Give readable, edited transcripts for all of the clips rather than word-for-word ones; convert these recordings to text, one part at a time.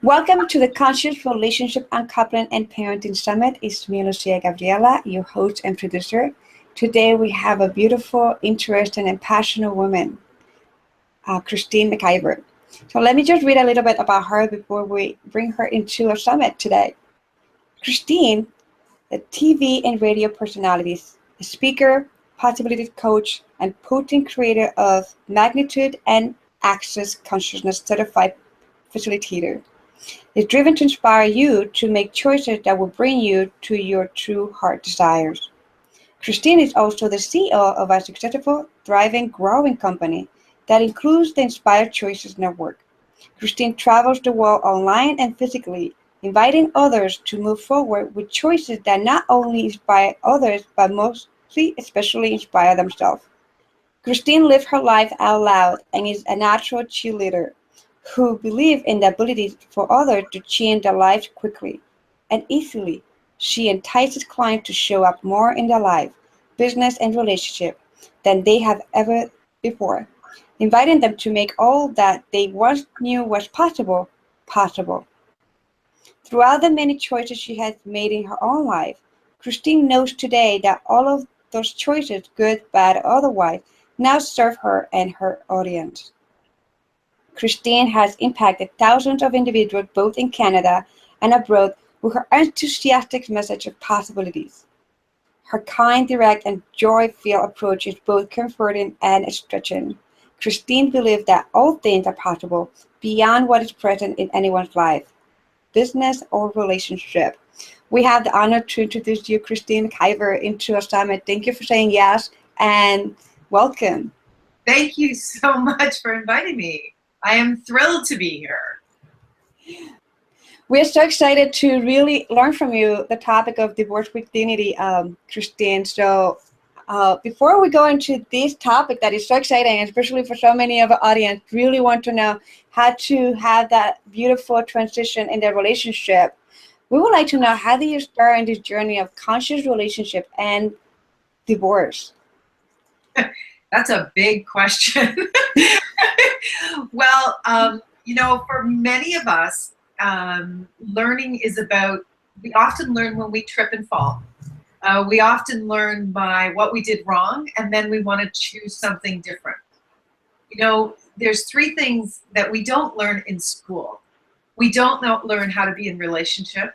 Welcome to the Conscious Relationship Uncoupling and Parenting Summit. It's me, Lucia Gabriela, your host and producer. Today we have a beautiful, interesting, and passionate woman, Christine McIver. So let me just read a little bit about her before we bring her into our summit today. Christine, a TV and radio personality, a speaker, possibility coach, and potent creator of Magnitude and Access Consciousness Certified Facilitator, is driven to inspire you to make choices that will bring you to your true heart desires. Christine is also the CEO of a successful, thriving, growing company that includes the Inspired Choices Network. Christine travels the world online and physically, inviting others to move forward with choices that not only inspire others, but mostly, especially inspire themselves. Christine lives her life out loud and is a natural cheerleader who believe in the ability for others to change their lives quickly and easily. She entices clients to show up more in their life, business, and relationship than they have ever before, inviting them to make all that they once knew was possible, possible. Throughout the many choices she has made in her own life, Christine knows today that all of those choices, good, bad, or otherwise, now serve her and her audience. Christine has impacted thousands of individuals both in Canada and abroad with her enthusiastic message of possibilities. Her kind, direct, and joy-filled approach is both comforting and stretching. Christine believes that all things are possible beyond what is present in anyone's life, business or relationship. We have the honor to introduce you, Christine McIver, into our summit. Thank you for saying yes and welcome. Thank you so much for inviting me. I am thrilled to be here. We're so excited to really learn from you the topic of divorce with dignity, Christine. So before we go into this topic that is so exciting, especially for so many of our audience, really want to know how to have that beautiful transition in their relationship. We would like to know, how do you start in this journey of conscious relationship and divorce? That's a big question. Well, for many of us, learning is about, we often learn when we trip and fall. We often learn by what we did wrong, and then we want to choose something different. There's three things that we don't learn in school. We don't learn how to be in relationship.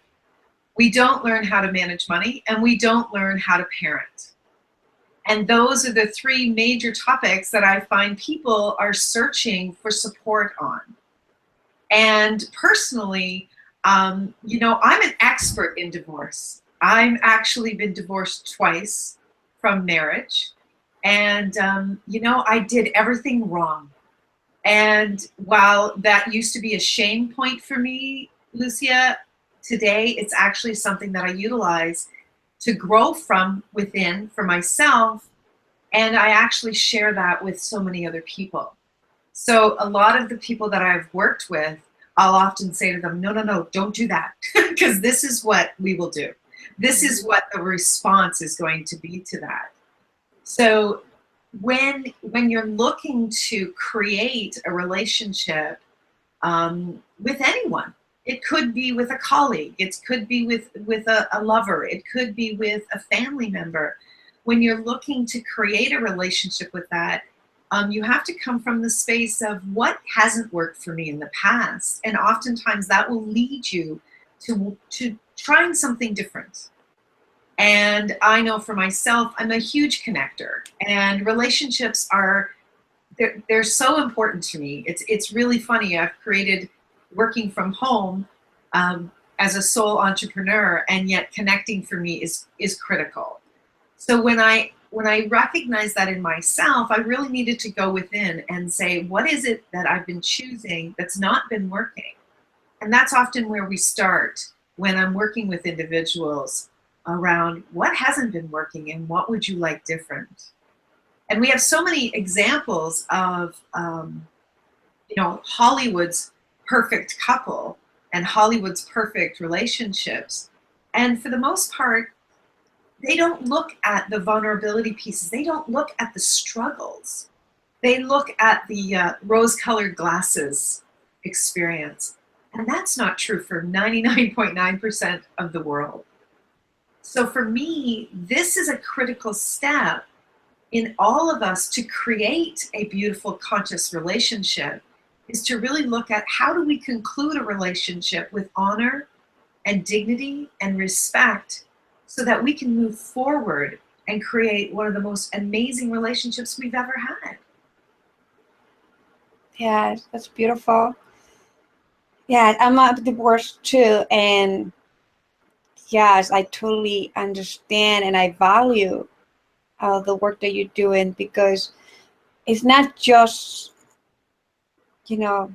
We don't learn how to manage money, and we don't learn how to parent. And those are the three major topics that I find people are searching for support on. And personally, I'm an expert in divorce. I've actually been divorced twice from marriage. And, I did everything wrong. And while that used to be a shame point for me, Lucia, today it's actually something that I utilize to grow from within for myself, and I actually share that with so many other people. So a lot of the people that I've worked with, I'll often say to them, no, don't do that, because this is what we will do. This is what the response is going to be to that. So when you're looking to create a relationship with anyone, it could be with a colleague, it could be with a lover, it could be with a family member. When you're looking to create a relationship with that, you have to come from the space of what hasn't worked for me in the past. And oftentimes that will lead you to trying something different. And I know for myself, I'm a huge connector, and relationships they're so important to me. It's really funny. I've created working from home as a sole entrepreneur, and yet connecting for me is critical. So when I recognized that in myself, I really needed to go within and say, what is it that I've been choosing that's not been working? And that's often where we start when I'm working with individuals around what hasn't been working and what would you like different. And we have so many examples of Hollywood's perfect couple and Hollywood's perfect relationships. And for the most part, they don't look at the vulnerability pieces. They don't look at the struggles. They look at the rose-colored glasses experience. And that's not true for 99.9% of the world. So for me, this is a critical step in all of us to create a beautiful conscious relationship, is to really look at how do we conclude a relationship with honor and dignity and respect so that we can move forward and create one of the most amazing relationships we've ever had. Yeah, that's beautiful. Yeah, I'm a divorced too, and yes, I totally understand and I value the work that you're doing, because it's not just, you know,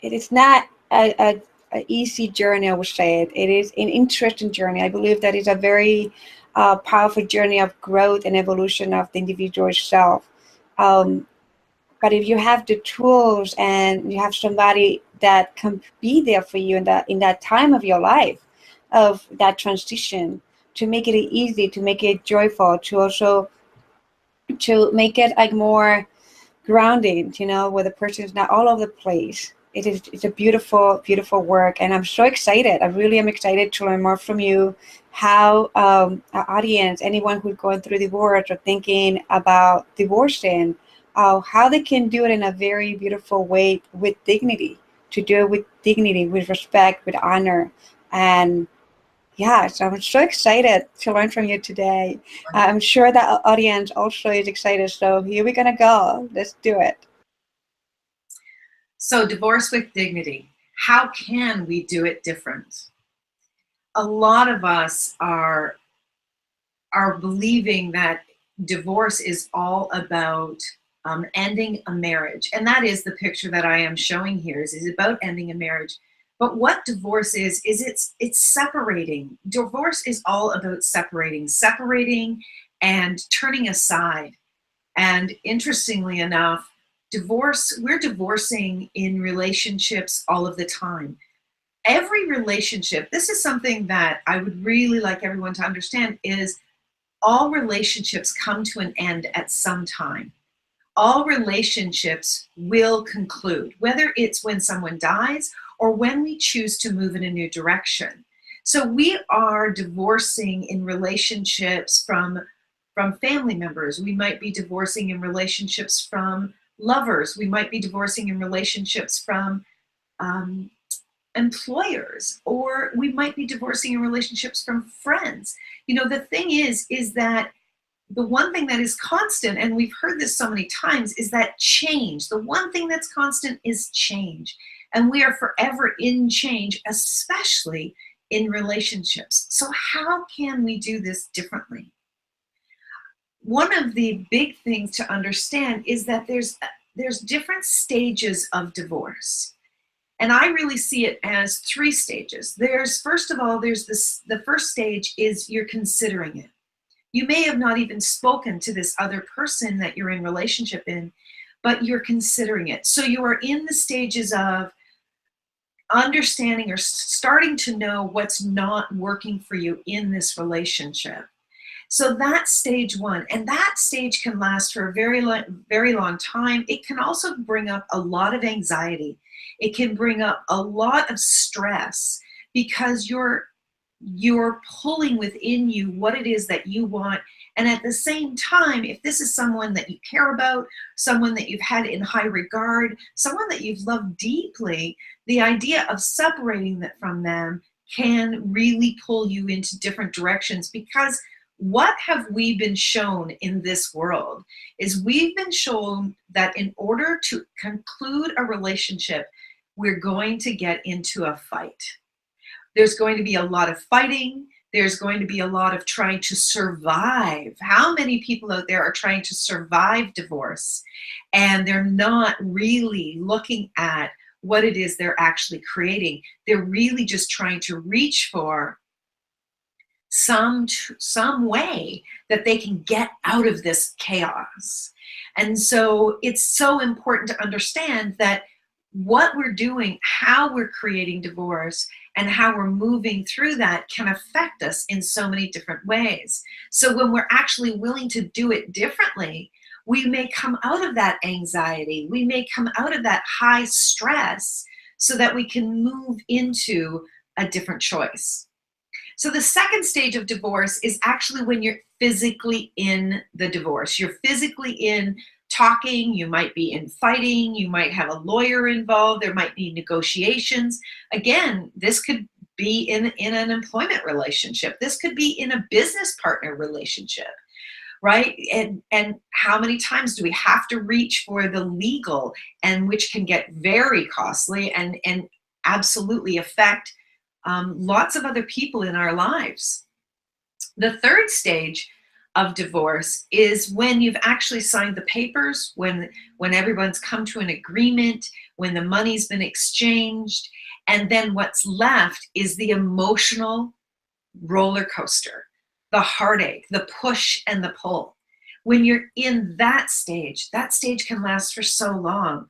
it is not a easy journey, I would say. It is an interesting journey. I believe that it's a very powerful journey of growth and evolution of the individual self. Um, but if you have the tools and you have somebody that can be there for you in that time of your life, of that transition, to make it easy, to make it joyful, to also to make it like more grounded, where the person is not all over the place. It's a beautiful, beautiful work, and I'm so excited. I really am excited to learn more from you. How our audience, anyone who's going through divorce or thinking about divorcing, how they can do it in a very beautiful way with dignity. To do it with dignity, with respect, with honor, and yeah, so I'm so excited to learn from you today. I'm sure that our audience also is excited. So here we're gonna go. Let's do it. So divorce with dignity. How can we do it different? A lot of us are believing that divorce is all about ending a marriage. And that is the picture that I am showing here, is about ending a marriage. But what divorce is it's separating. Divorce is all about separating and turning aside. And interestingly enough, we're divorcing in relationships all of the time. Every relationship, this is something that I would really like everyone to understand, is all relationships come to an end at some time. All relationships will conclude, whether it's when someone dies or when we choose to move in a new direction. So we are divorcing in relationships from family members. We might be divorcing in relationships from lovers. We might be divorcing in relationships from employers, or we might be divorcing in relationships from friends. The thing is that the one thing that is constant, and we've heard this so many times, is that change. The one thing that's constant is change. And we are forever in change, especially in relationships. So how can we do this differently? One of the big things to understand is that there's different stages of divorce. And I really see it as 3 stages. First of all, the first stage is you're considering it. You may have not even spoken to this other person that you're in relationship in, but you're considering it. So you are in the stages of understanding or starting to know what's not working for you in this relationship. So that's stage 1, and that stage can last for a very long time. It can also bring up a lot of anxiety. It can bring up a lot of stress, because you're pulling within you what it is that you want. And at the same time, if this is someone that you care about, someone that you've had in high regard, someone that you've loved deeply, the idea of separating from them can really pull you into different directions. Because what have we been shown in this world is we've been shown that in order to conclude a relationship, we're going to get into a fight. There's going to be a lot of fighting. There's going to be a lot of trying to survive. How many people out there are trying to survive divorce, and they're not really looking at what it is they're actually creating? They're really just trying to reach for some way that they can get out of this chaos. And so it's so important to understand that what we're doing, how we're creating divorce, and how we're moving through that can affect us in so many different ways. So when we're actually willing to do it differently, we may come out of that anxiety. We may come out of that high stress, so that we can move into a different choice. So the second stage of divorce is actually when you're physically in the divorce. You're physically in talking, you might be in fighting, you might have a lawyer involved, there might be negotiations. Again, this could be in an employment relationship. This could be in a business partner relationship, right? And how many times do we have to reach for the legal, and which can get very costly and absolutely affect lots of other people in our lives. The third stage of divorce is when you've actually signed the papers, when everyone's come to an agreement, when the money's been exchanged, and then what's left is the emotional roller coaster, the heartache, the push and the pull. When you're in that stage can last for so long.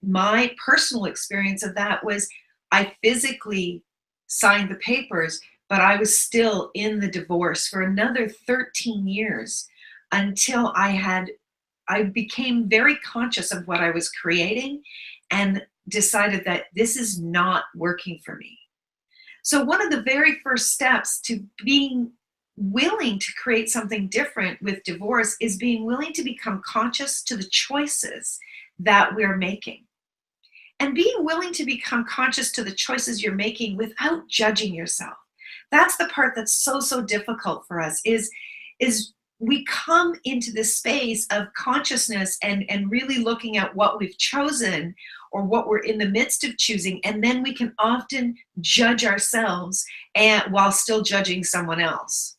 My personal experience of that was I physically signed the papers, but I was still in the divorce for another 13 years until I became very conscious of what I was creating and decided that this is not working for me. So one of the very first steps to being willing to create something different with divorce is being willing to become conscious to the choices that we're making. And being willing to become conscious to the choices you're making without judging yourself. That's the part that's so difficult for us, is we come into this space of consciousness and really looking at what we've chosen or what we're in the midst of choosing, and then we can often judge ourselves while still judging someone else.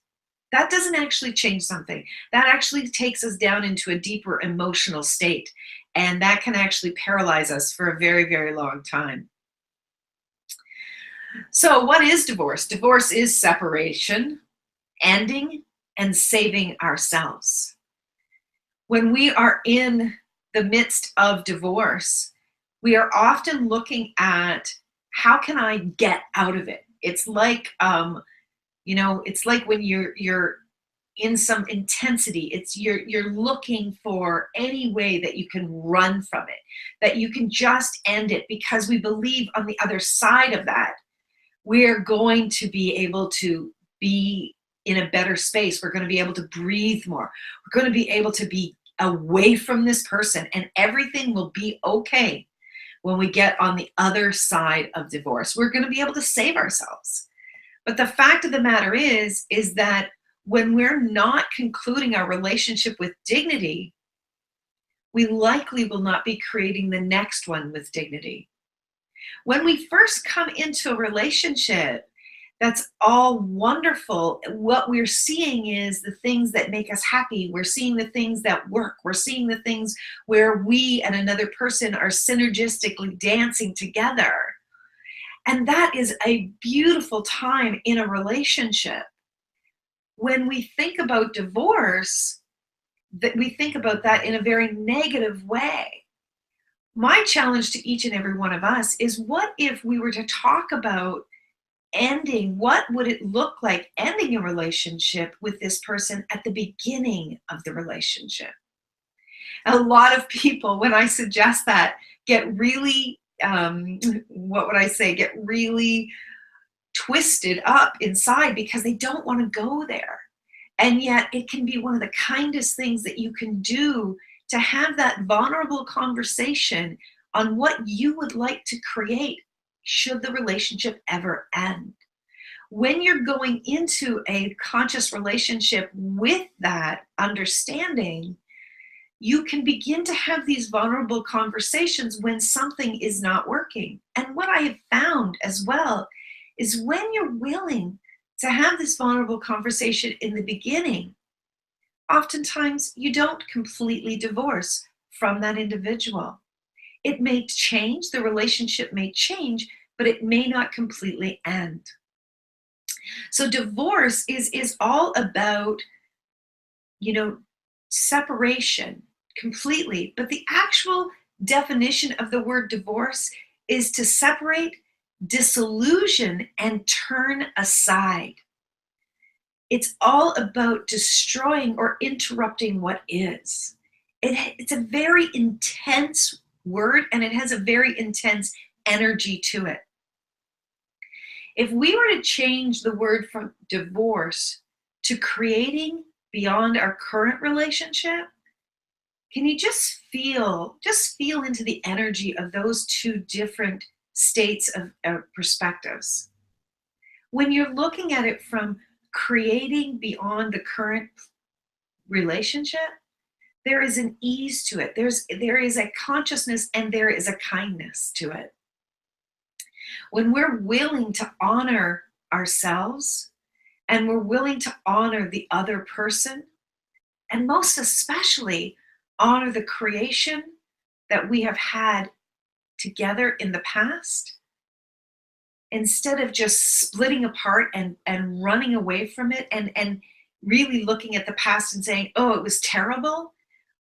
That doesn't actually change something. That actually takes us down into a deeper emotional state, and that can actually paralyze us for a very long time. So what is divorce? Divorce is separation, ending, and saving ourselves. When we are in the midst of divorce, we are often looking at, how can I get out of it? It's like, it's like when you're in some intensity, you're looking for any way that you can run from it, that you can just end it, because we believe on the other side of that, we're going to be able to be in a better space. We're going to be able to breathe more. We're going to be able to be away from this person, and everything will be okay when we get on the other side of divorce. We're going to be able to save ourselves. But the fact of the matter is that when we're not concluding our relationship with dignity, we likely will not be creating the next one with dignity. When we first come into a relationship, that's all wonderful. What we're seeing is the things that make us happy. We're seeing the things that work. We're seeing the things where we and another person are synergistically dancing together. And that is a beautiful time in a relationship. When we think about divorce, that we think about that in a very negative way. My challenge to each and every one of us is, what if we were to talk about ending? What would it look like ending a relationship with this person at the beginning of the relationship? A lot of people, when I suggest that, get really, get really twisted up inside, because they don't want to go there. And yet it can be one of the kindest things that you can do, to have that vulnerable conversation on what you would like to create should the relationship ever end. When you're going into a conscious relationship with that understanding, you can begin to have these vulnerable conversations when something is not working. And what I have found as well is, when you're willing to have this vulnerable conversation in the beginning, oftentimes you don't completely divorce from that individual. It may change, the relationship may change, but it may not completely end. So divorce is all about, separation completely. But the actual definition of the word divorce is to separate, disillusion, and turn aside. It's all about destroying or interrupting what is. It's a very intense word, and it has a very intense energy to it. If we were to change the word from divorce to creating beyond our current relationship, can you just feel into the energy of those two different states of perspectives? When you're looking at it from creating beyond the current relationship, there is an ease to it. There is a consciousness and there is a kindness to it. When we're willing to honor ourselves and we're willing to honor the other person, and most especially honor the creation that we have had together in the past, instead of just splitting apart and running away from it and really looking at the past and saying, oh, it was terrible,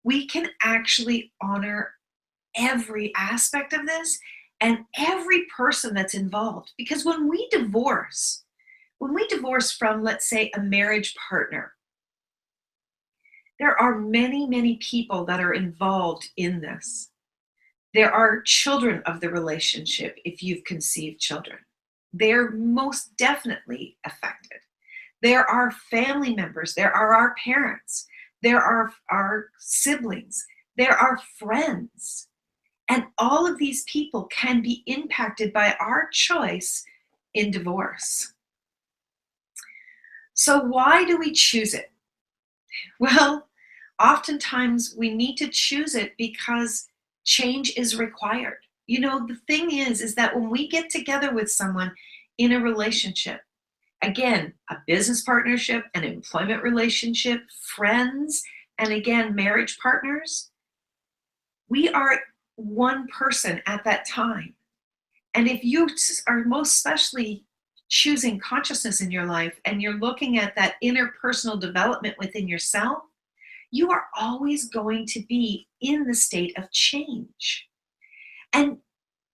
we can actually honor every aspect of this and every person that's involved. Because when we divorce from, let's say, a marriage partner, there are many, many people that are involved in this. There are children of the relationship if you've conceived children. They're most definitely affected. There are family members. There are our parents. There are our siblings. There are friends. And all of these people can be impacted by our choice in divorce. So why do we choose it? Well, oftentimes we need to choose it because change is required. You know, the thing is that when we get together with someone in a relationship, again, a business partnership, an employment relationship, friends, and again, marriage partners, we are one person at that time. And if you are most especially choosing consciousness in your life and you're looking at that interpersonal development within yourself, you are always going to be in the state of change. And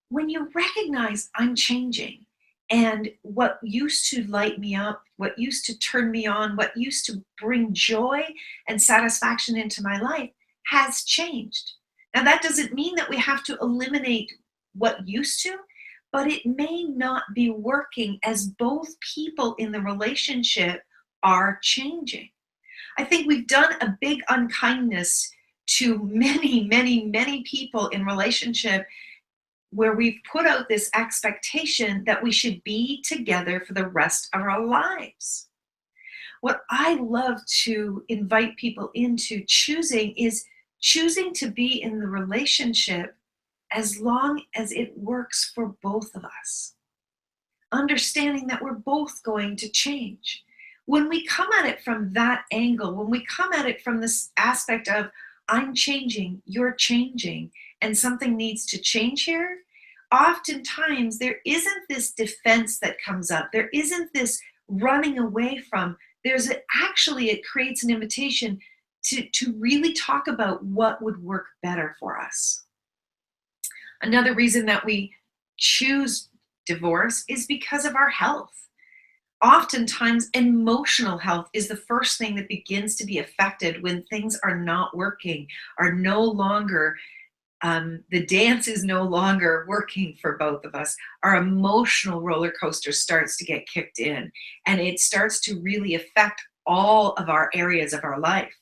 when you recognize I'm changing, and what used to light me up, what used to turn me on, what used to bring joy and satisfaction into my life has changed. Now, that doesn't mean that we have to eliminate what used to, but it may not be working as both people in the relationship are changing. I think we've done a big unkindness to many, many, many people in relationship where we've put out this expectation that we should be together for the rest of our lives. What I love to invite people into choosing is choosing to be in the relationship as long as it works for both of us. Understanding that we're both going to change. When we come at it from that angle, when we come at it from this aspect of I'm changing, you're changing, and something needs to change here, oftentimes there isn't this defense that comes up. There isn't this running away from. Actually, it creates an invitation to really talk about what would work better for us. Another reason that we choose divorce is because of our health. Oftentimes, emotional health is the first thing that begins to be affected when things are not working, are no longer, the dance is no longer working for both of us. Our emotional roller coaster starts to get kicked in, and it starts to really affect all of our areas of our life.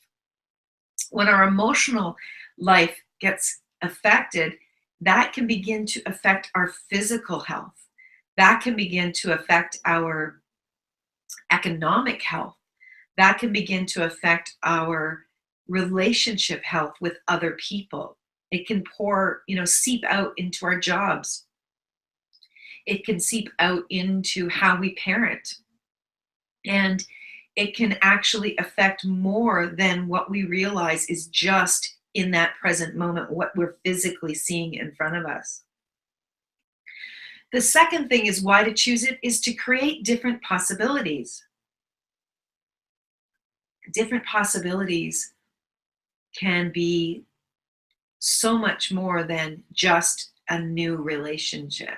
When our emotional life gets affected, that can begin to affect our physical health. That can begin to affect our economic health. That can begin to affect our relationship health with other people. It can seep out into our jobs. It can seep out into how we parent. And it can actually affect more than what we realize is just in that present moment, what we're physically seeing in front of us. The second thing is why to choose it is to create different possibilities. Different possibilities can be so much more than just a new relationship.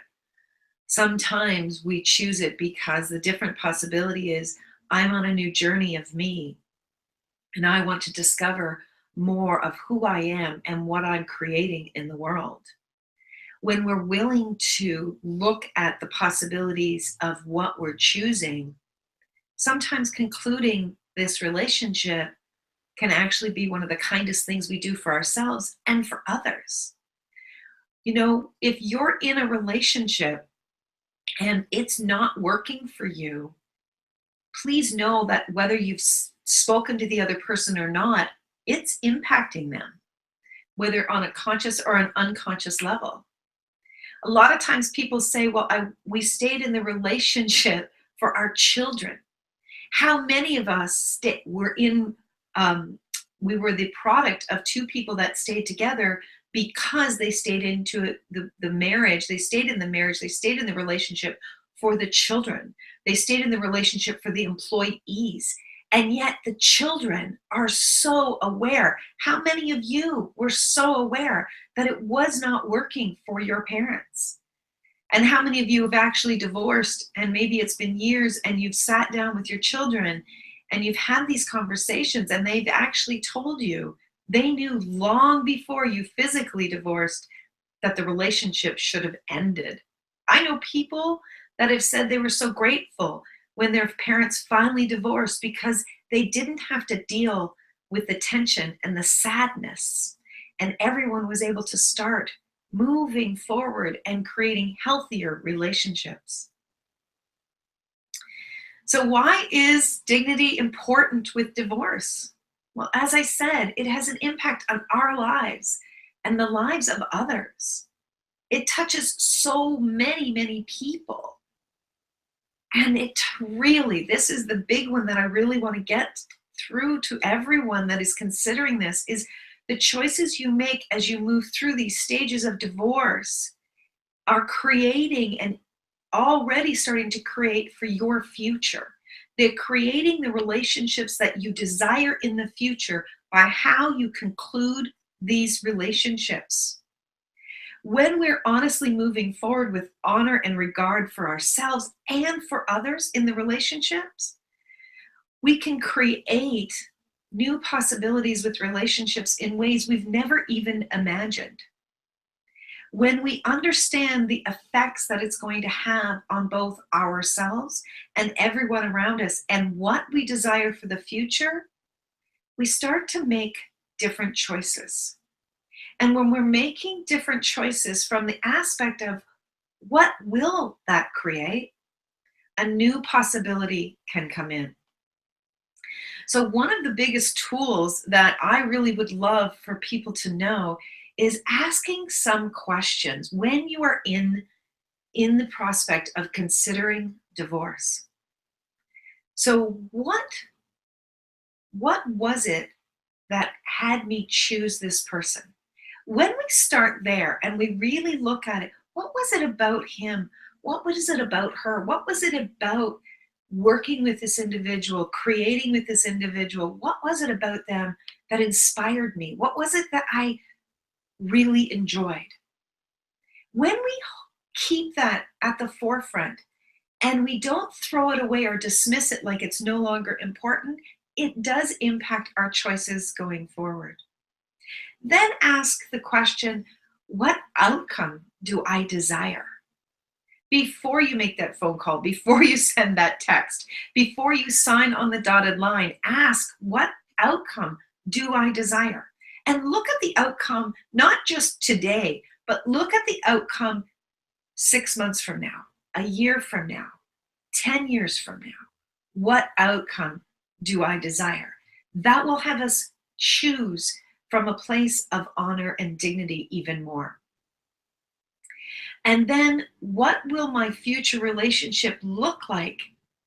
Sometimes we choose it because the different possibility is I'm on a new journey of me, and I want to discover more of who I am and what I'm creating in the world. when we're willing to look at the possibilities of what we're choosing, sometimes concluding this relationship can actually be one of the kindest things we do for ourselves and for others. You know, if you're in a relationship and it's not working for you, please know that whether you've spoken to the other person or not, it's impacting them, whether on a conscious or an unconscious level. A lot of times people say, well, we stayed in the relationship for our children. How many of us we were the product of two people that stayed together because they stayed into the marriage, they stayed in the marriage, they stayed in the relationship for the children. They stayed in the relationship for the employees. And yet the children are so aware. How many of you were so aware that it was not working for your parents? And how many of you have actually divorced and maybe it's been years and you've sat down with your children and you've had these conversations and they've actually told you, they knew long before you physically divorced that the relationship should have ended. I know people that have said they were so grateful when their parents finally divorced because they didn't have to deal with the tension and the sadness, and everyone was able to start moving forward and creating healthier relationships. So why is dignity important with divorce? Well, as I said, it has an impact on our lives and the lives of others. It touches so many, many people. And this is the big one that I really want to get through to everyone that is considering this, is the choices you make as you move through these stages of divorce are creating and already starting to create for your future. They're creating the relationships that you desire in the future by how you conclude these relationships. When we're honestly moving forward with honor and regard for ourselves and for others in the relationships, we can create new possibilities with relationships in ways we've never even imagined. When we understand the effects that it's going to have on both ourselves and everyone around us and what we desire for the future, we start to make different choices. And when we're making different choices from the aspect of what will that create, a new possibility can come in. So one of the biggest tools that I really would love for people to know is asking some questions when you are in the prospect of considering divorce. So what was it that had me choose this person? When we start there and we really look at it, what was it about him? What was it about her? What was it about working with this individual, creating with this individual? What was it about them that inspired me? What was it that I really enjoyed? When we keep that at the forefront and we don't throw it away or dismiss it like it's no longer important, it does impact our choices going forward. Then ask the question, what outcome do I desire? Before you make that phone call, before you send that text, before you sign on the dotted line, ask, what outcome do I desire? And look at the outcome, not just today, but look at the outcome 6 months from now, a year from now, 10 years from now. What outcome do I desire? That will have us choose from a place of honor and dignity even more. And then what will my future relationship look like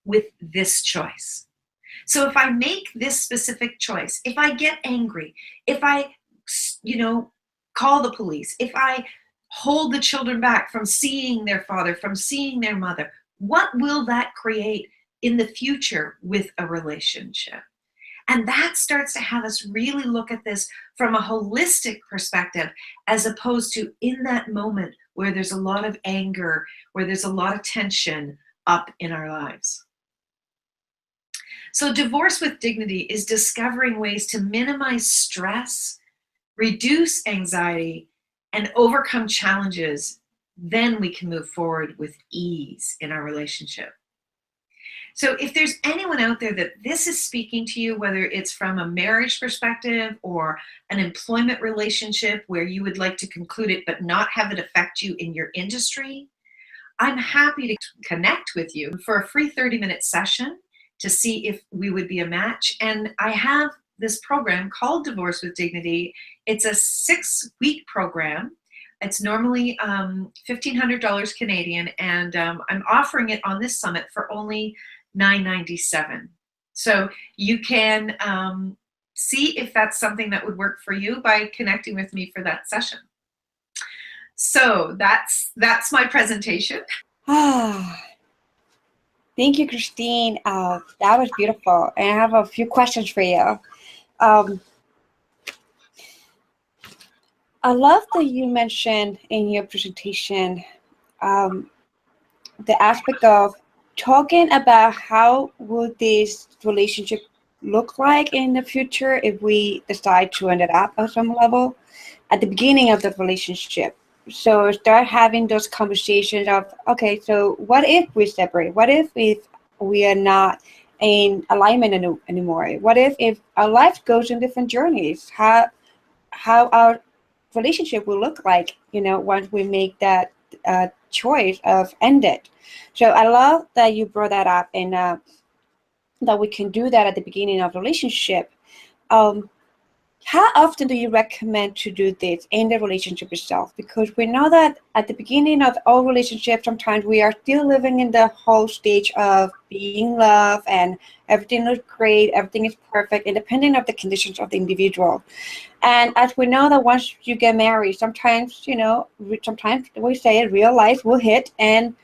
with this choice? So if I make this specific choice, if I get angry, if I, call the police, if I hold the children back from seeing their father, from seeing their mother, what will that create in the future with a relationship? And that starts to have us really look at this from a holistic perspective, as opposed to in that moment where there's a lot of anger, where there's a lot of tension up in our lives. So divorce with dignity is discovering ways to minimize stress, reduce anxiety, and overcome challenges then we can move forward with ease in our relationship. So if there's anyone out there that this is speaking to you, whether it's from a marriage perspective or an employment relationship where you would like to conclude it but not have it affect you in your industry, I'm happy to connect with you for a free 30-minute session to see if we would be a match. And I have this program called Divorce with Dignity. It's a 6-week program. It's normally $1,500 Canadian, and I'm offering it on this summit for only $997. So you can see if that's something that would work for you by connecting with me for that session. So that's my presentation. Ah, thank you, Christine. That was beautiful. And I have a few questions for you. I love that you mentioned in your presentation the aspect of talking about how would this relationship look like in the future if we decide to end it up at some level at the beginning of the relationship. So start having those conversations of, okay, so what if we separate? What if we are not in alignment anymore? What if our life goes in different journeys? How our relationship will look like, once we make that choice of end it. So I love that you brought that up, and that we can do that at the beginning of the relationship. How often do you recommend to do this in the relationship itself? Because we know that at the beginning of all relationships, sometimes we are still living in the whole stage of being loved and everything looks great, everything is perfect, independent of the conditions of the individual. And as we know that once you get married, sometimes, sometimes we say real life will hit, and,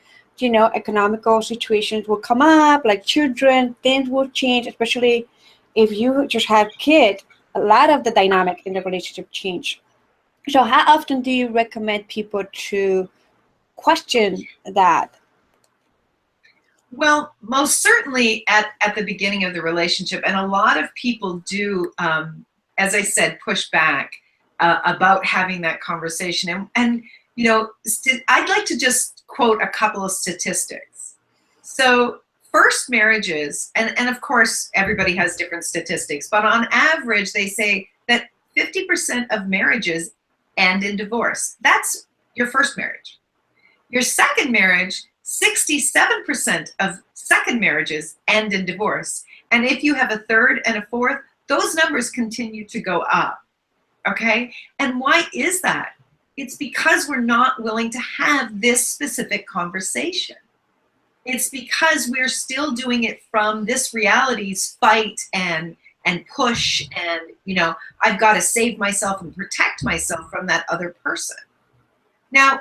economical situations will come up, like children, things will change, especially if you just have kids. A lot of the dynamic in the relationship change. So how often do you recommend people to question that? Well, most certainly at the beginning of the relationship. And a lot of people do, as I said, push back about having that conversation. And I'd like to just quote a couple of statistics. So first marriages, and of course, everybody has different statistics, but on average, they say that 50% of marriages end in divorce. That's your first marriage. Your second marriage, 67% of second marriages end in divorce. And if you have a third and a fourth, those numbers continue to go up. Okay? And why is that? It's because we're not willing to have this specific conversation. It's because we're still doing it from this reality's fight and push and, I've got to save myself and protect myself from that other person. Now,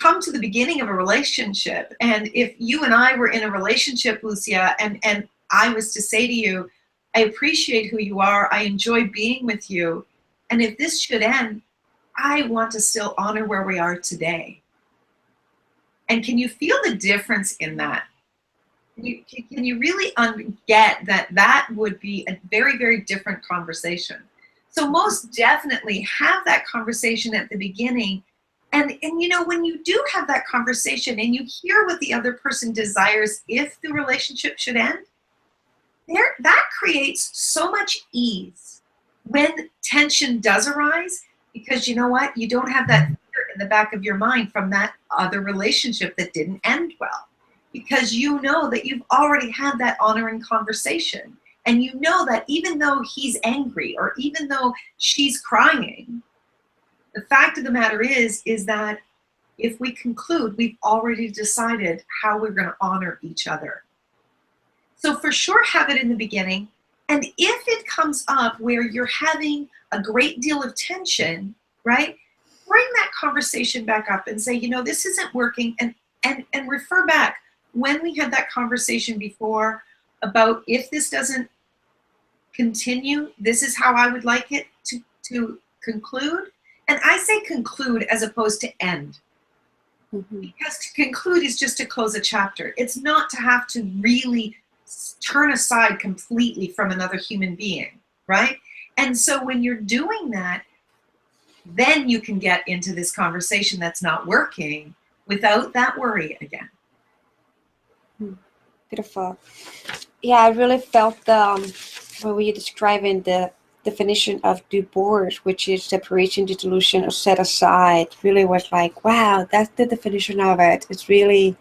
come to the beginning of a relationship, and if you and I were in a relationship, Lucia, and I was to say to you, I appreciate who you are, I enjoy being with you, and if this should end, I want to still honor where we are today. And can you feel the difference in that? Can you really get that would be a very, very different conversation? So most definitely have that conversation at the beginning. And when you do have that conversation and you hear what the other person desires if the relationship should end, that creates so much ease when tension does arise, because you know what? You don't have that fear in the back of your mind from that other relationship that didn't end well. Because you know that you've already had that honoring conversation. And you know that even though he's angry or even though she's crying, the fact of the matter is that if we conclude, we've already decided how we're going to honor each other. So for sure, have it in the beginning. And if it comes up where you're having a great deal of tension, right, bring that conversation back up and say, this isn't working, and refer back. When we had that conversation before about if this doesn't continue, this is how I would like it to conclude. And I say conclude as opposed to end. Mm-hmm. Because to conclude is just to close a chapter. It's not to have to really turn aside completely from another human being, right? And so when you're doing that, then you can get into this conversation that's not working. without that worry again. Beautiful. Yeah, I really felt when we were describing the definition of divorce, which is separation, dissolution, or set aside, really was like, wow, that's the definition of it. It's really,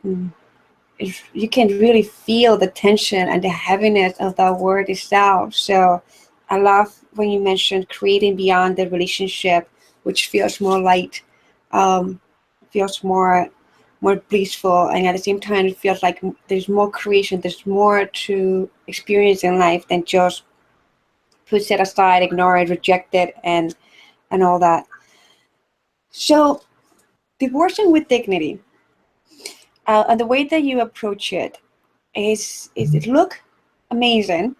you can really feel the tension and the heaviness of that word itself. So I love when you mentioned creating beyond the relationship, which feels more light, feels more blissful, and at the same time it feels like there's more creation, there's more to experience in life than just put it aside, ignore it, reject it, and all that. So divorcing with dignity, and the way that you approach it is it look amazing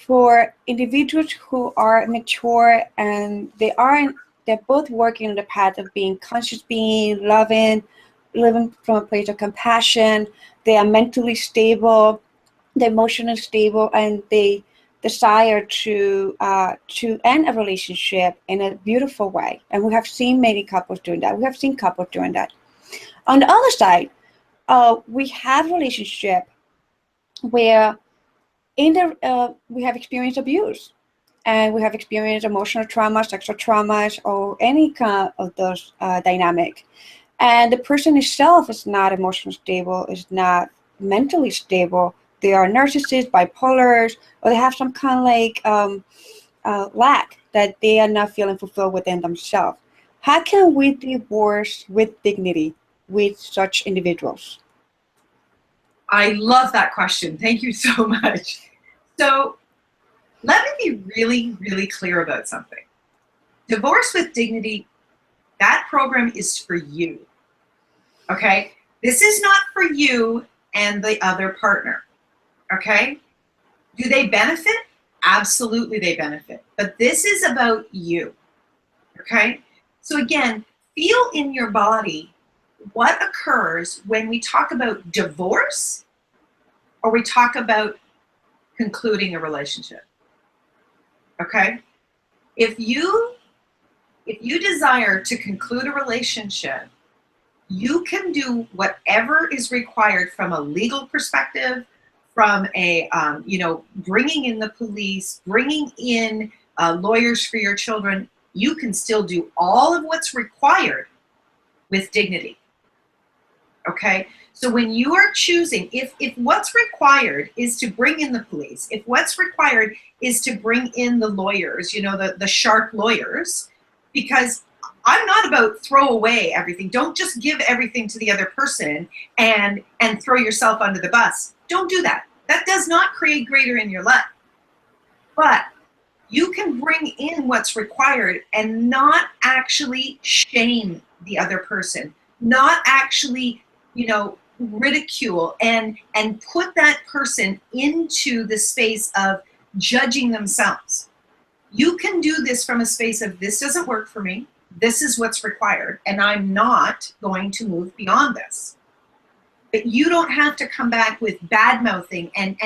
for individuals who are mature and they're both working on the path of being conscious being, loving, living from a place of compassion. They are mentally stable, they're emotionally stable, and they desire to end a relationship in a beautiful way. And we have seen many couples doing that. We have seen couples doing that. On the other side, we have relationship where we have experienced abuse, and we have experienced emotional trauma, sexual traumas, or any kind of those dynamic. And the person itself is not emotionally stable, is not mentally stable. They are narcissists, bipolars, or they have some kind of like lack that they are not feeling fulfilled within themselves. How can we divorce with dignity with such individuals? I love that question. Thank you so much. So let me be really, really clear about something. Divorce with Dignity, that program is for you. Okay? This is not for you and the other partner. Okay? Do they benefit? Absolutely they benefit. But this is about you. Okay? So again, feel in your body what occurs when we talk about divorce or we talk about concluding a relationship. Okay? If you desire to conclude a relationship, you can do whatever is required from a legal perspective, from a bringing in the police, bringing in lawyers for your children. You can still do all of what's required with dignity. Okay? So when you are choosing, if what's required is to bring in the police, if what's required is to bring in the lawyers, the sharp lawyers, because I'm not about throw away everything. Don't just give everything to the other person and throw yourself under the bus. Don't do that. That does not create greater in your life. But you can bring in what's required and not actually shame the other person, not actually, ridicule and put that person into the space of judging themselves. You can do this from a space of, this doesn't work for me. This is what's required, and I'm not going to move beyond this. But you don't have to come back with bad mouthing and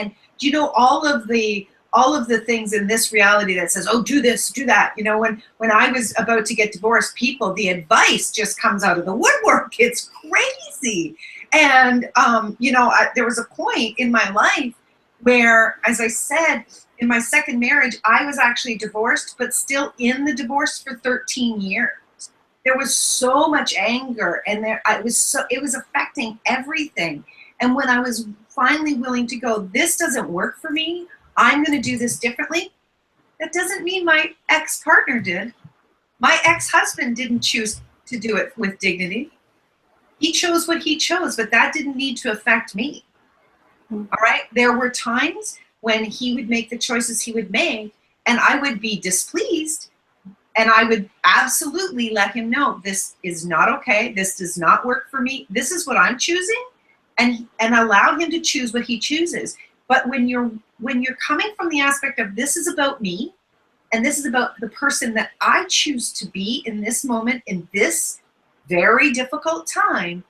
all of the things in this reality that says, oh, do this, do that. When I was about to get divorced, the advice just comes out of the woodwork. It's crazy. And there was a point in my life where, as I said, in my second marriage, I was actually divorced, but still in the divorce for 13 years. There was so much anger, and it was affecting everything. And when I was finally willing to go, this doesn't work for me, I'm going to do this differently, that doesn't mean my ex-partner did. My ex-husband didn't choose to do it with dignity. He chose what he chose, but that didn't need to affect me. All right? There were times when he would make the choices he would make, and I would be displeased, and I would absolutely let him know, this is not okay, this does not work for me, this is what I'm choosing, and allow him to choose what he chooses. But when you're coming from the aspect of, this is about me, and this is about the person that I choose to be in this moment, in this very difficult time,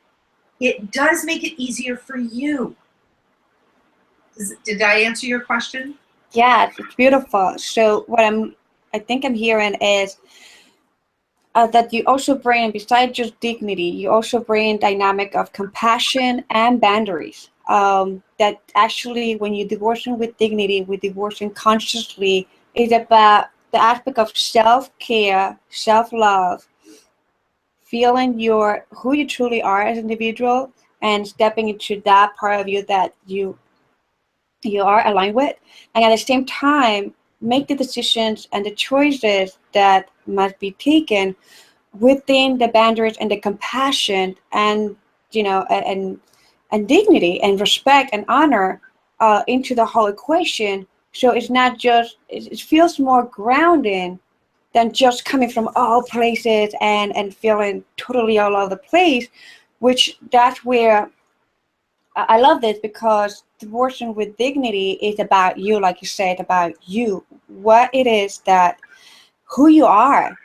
it does make it easier for you. Did I answer your question? Yeah, it's beautiful. So what I think I'm hearing is that you also bring, besides just dignity, you also bring dynamic of compassion and boundaries. That actually, when you're divorcing with dignity, with divorcing consciously, is about the aspect of self-care, self-love, feeling your who you truly are as an individual, and stepping into that part of you that you are aligned with, and at the same time make the decisions and the choices that must be taken within the boundaries and the compassion and and dignity and respect and honor into the whole equation. So it's not just it feels more grounding than just coming from all places and feeling totally all over the place, which that's where I love this, because divorcing with dignity is about you, like you said, about you, what it is that who you are,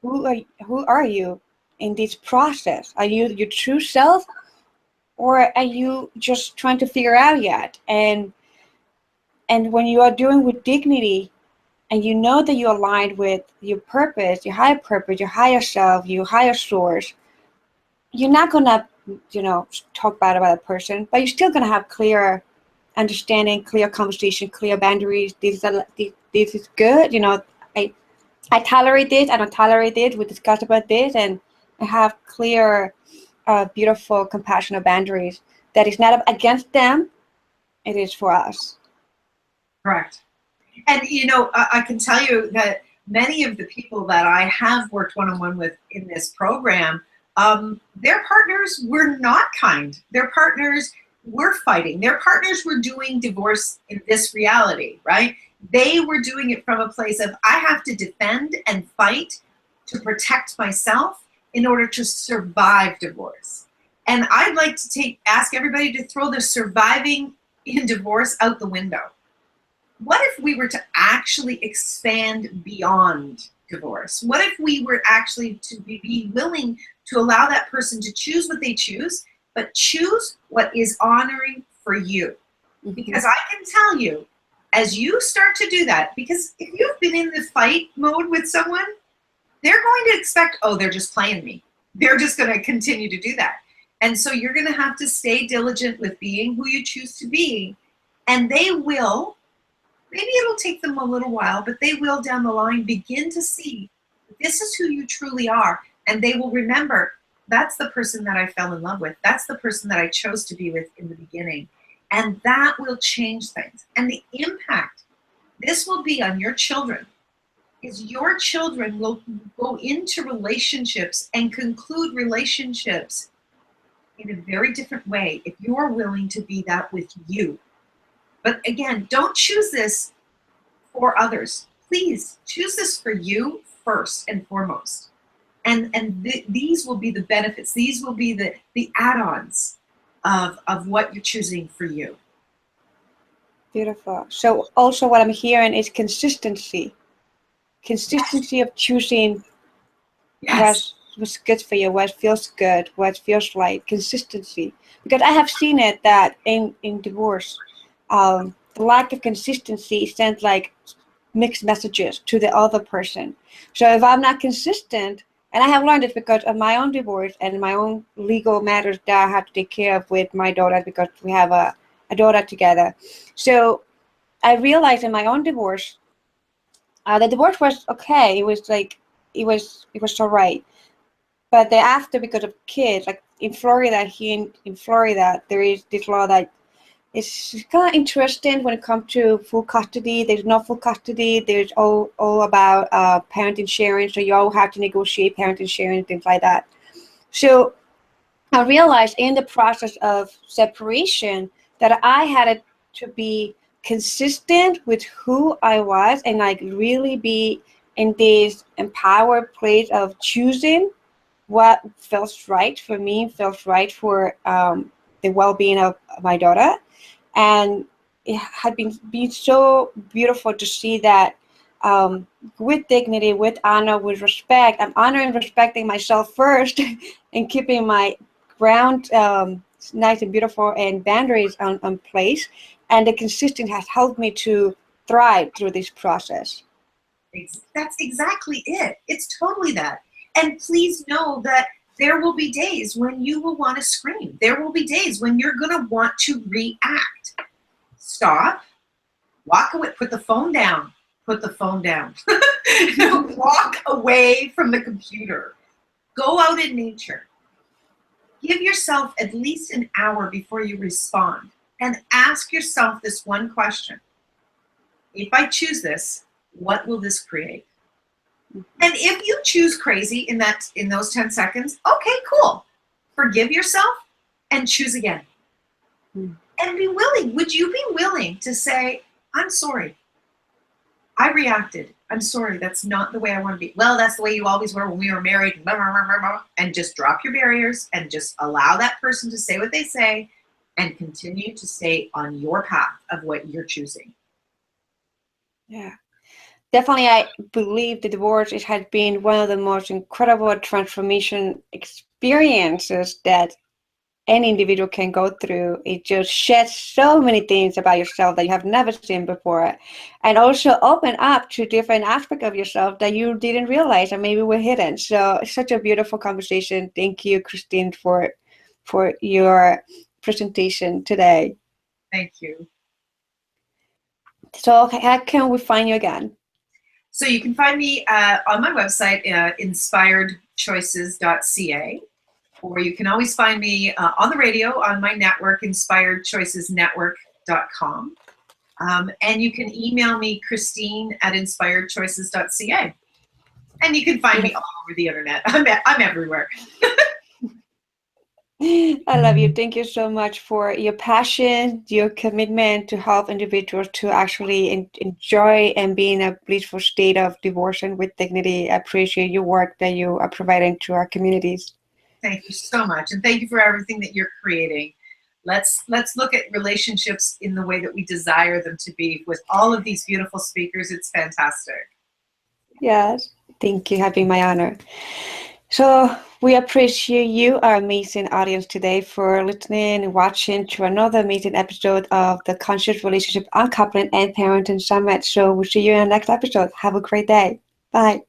who are you in this process? Are you your true self, or are you just trying to figure out yet? And when you are doing with dignity, and you know that you're aligned with your purpose, your higher self, your higher source, you're not gonna, talk bad about a person, but you're still gonna have clear understanding, clear conversation, clear boundaries. This is good. I I tolerate this. I don't tolerate this. We discuss about this, and I have clear, beautiful, compassionate boundaries. That is not against them. It is for us. Correct. And I can tell you that many of the people that I have worked one-on-one with in this program, their partners were not kind. Their partners were fighting. Their partners were doing divorce in this reality, right? They were doing it from a place of, I have to defend and fight to protect myself in order to survive divorce. And I'd like to ask everybody to throw the surviving in divorce out the window. What if we were to actually expand beyond divorce? What if we were actually to be willing to allow that person to choose what they choose, but choose what is honoring for you? Because I can tell you, as you start to do that, because if you've been in the fight mode with someone, they're going to expect, oh, they're just playing me. They're just going to continue to do that. And so you're going to have to stay diligent with being who you choose to be. And they will, maybe it'll take them a little while, but they will down the line begin to see this is who you truly are. And they will remember, that's the person that I fell in love with. That's the person that I chose to be with in the beginning. And that will change things. And the impact this will be on your children is your children will go into relationships and conclude relationships in a very different way if you're willing to be that with you. But again, don't choose this for others. Please choose this for you first and foremost. And these will be the benefits. These will be the add-ons of what you're choosing for you. Beautiful. So also what I'm hearing is consistency. Consistency of choosing what's good for you, what feels good, what feels right. Consistency. Because I have seen it that in divorce, the lack of consistency sends like mixed messages to the other person. So if I'm not consistent, and I have learned this because of my own divorce and my own legal matters that I have to take care of with my daughter, because we have a daughter together. So I realized in my own divorce, the divorce was okay. It was like, it was all right. But the after, because of kids, like in Florida, here in Florida, there is this law that is kind of interesting when it comes to full custody. There's no full custody. There's all about parenting sharing. So you all have to negotiate parenting sharing and things like that. So I realized in the process of separation that I had to be consistent with who I was and like really be in this empowered place of choosing what feels right for me, feels right for the well-being of my daughter. And it had been so beautiful to see that with dignity, with honor, with respect. I'm honoring and respecting myself first and keeping my ground nice and beautiful and boundaries on place. And the consistency has helped me to thrive through this process. That's exactly it. It's totally that. And please know that there will be days when you will want to scream. There will be days when you're going to want to react. Stop, walk away, put the phone down, put the phone down. Walk away from the computer. Go out in nature. Give yourself at least an hour before you respond and ask yourself this one question. If I choose this, what will this create? And if you choose crazy in those 10 seconds, okay, cool. Forgive yourself and choose again. And be willing. Would you be willing to say, I'm sorry. I reacted. I'm sorry. That's not the way I want to be. Well, that's the way you always were when we were married. Blah, blah, blah, blah, blah. And just drop your barriers and just allow that person to say what they say and continue to stay on your path of what you're choosing. Yeah. Definitely, I believe the divorce, it has been one of the most incredible transformation experiences that any individual can go through. It just sheds so many things about yourself that you have never seen before, and also open up to different aspects of yourself that you didn't realize and maybe were hidden. So it's such a beautiful conversation. Thank you, Christine, for your presentation today. Thank you. So how can we find you again? So you can find me on my website, inspiredchoices.ca, or you can always find me on the radio on my network, inspiredchoicesnetwork.com. And you can email me, Christine@inspiredchoices.ca. And you can find me all over the internet. I'm everywhere. I love you. Thank you so much for your passion, your commitment to help individuals to actually enjoy and be in a blissful state of divorce and with dignity. I appreciate your work that you are providing to our communities. Thank you so much. And thank you for everything that you're creating. Let's look at relationships in the way that we desire them to be with all of these beautiful speakers. It's fantastic. Yes. Thank you. Have been my honor. So we appreciate you, our amazing audience today, for listening and watching to another amazing episode of the Conscious Relationship Uncoupling and Parenting Summit. So we'll see you in the next episode. Have a great day. Bye.